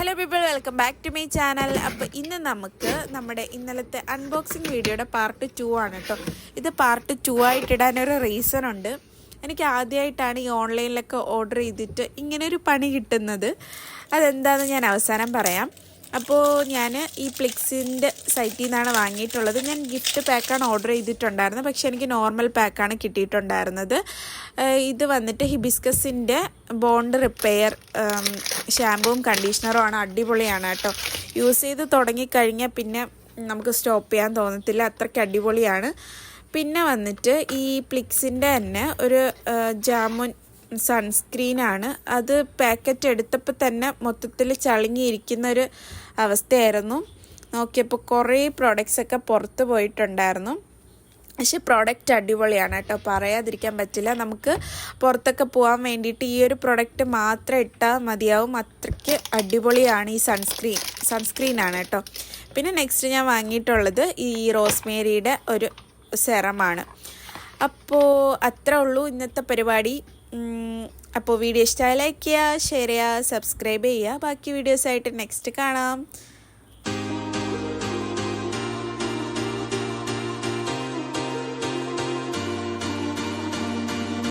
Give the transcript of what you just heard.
Hello people, welcome back to my channel. അപ്പോൾ ഇന്ന് നമുക്ക് നമ്മുടെ ഇന്നലത്തെ അൺബോക്സിങ് വീഡിയോയുടെ പാർട്ട് 2 ആണ് കേട്ടോ. ഇത് പാർട്ട് 2 ആയിട്ടിടാനൊരു റീസൺ ഉണ്ട്. എനിക്ക് ആദ്യമായിട്ടാണ് ഈ ഓൺലൈനിലൊക്കെ ഓർഡർ ചെയ്തിട്ട് ഇങ്ങനൊരു പണി കിട്ടുന്നത്. അതെന്താണെന്ന് ഞാൻ അവസാനം പറയാം. അപ്പോൾ ഞാൻ ഈ പ്ലിക്സിൻ്റെ സൈറ്റിൽ നിന്നാണ് വാങ്ങിയിട്ടുള്ളത്. ഞാൻ ഗിഫ്റ്റ് പാക്കാണ് ഓർഡർ ചെയ്തിട്ടുണ്ടായിരുന്നത്, പക്ഷേ എനിക്ക് നോർമൽ പാക്കാണ് കിട്ടിയിട്ടുണ്ടായിരുന്നത്. ഇത് വന്നിട്ട് ഹിബിസ്കസിൻ്റെ ബോണ്ട് റിപ്പയർ ഷാമ്പുവും കണ്ടീഷണറും ആണ്. അടിപൊളിയാണ് കേട്ടോ. യൂസ് ചെയ്ത് തുടങ്ങിക്കഴിഞ്ഞാൽ പിന്നെ നമുക്ക് സ്റ്റോപ്പ് ചെയ്യാൻ തോന്നത്തില്ല, അത്രയ്ക്ക് അടിപൊളിയാണ്. പിന്നെ വന്നിട്ട് ഈ പ്ലിക്സിൻ്റെ തന്നെ ഒരു ജാമുൻ സൺസ്ക്രീനാണ്. അത് പാക്കറ്റ് എടുത്തപ്പോൾ തന്നെ മൊത്തത്തിൽ ചളിങ്ങിയിരിക്കുന്നൊരു അവസ്ഥയായിരുന്നു. നോക്കിയപ്പോൾ കുറേ പ്രോഡക്റ്റ്സൊക്കെ പുറത്ത് പോയിട്ടുണ്ടായിരുന്നു. പക്ഷേ പ്രോഡക്റ്റ് അടിപൊളിയാണ് കേട്ടോ, പറയാതിരിക്കാൻ പറ്റില്ല. നമുക്ക് പുറത്തൊക്കെ പോകാൻ വേണ്ടിയിട്ട് ഈ ഒരു പ്രൊഡക്റ്റ് മാത്രം ഇട്ടാൽ മതിയാവും, അത്രയ്ക്ക് അടിപൊളിയാണ് ഈ സൺസ്ക്രീനാണ് കേട്ടോ. പിന്നെ നെക്സ്റ്റ് ഞാൻ വാങ്ങിയിട്ടുള്ളത് ഈ റോസ്മേരിയുടെ ഒരു സെറമാണ്. അപ്പോൾ അത്രേ ഉള്ളൂ ഇന്നത്തെ പരിപാടി. അപ്പോൾ വീഡിയോ ഇഷ്ടമായി ലൈക്ക് ചെയ്യുക, ഷെയർ ചെയ്യുക, സബ്സ്ക്രൈബ് ചെയ്യുക. ബാക്കി വീഡിയോസായിട്ട് നെക്സ്റ്റ് കാണാം.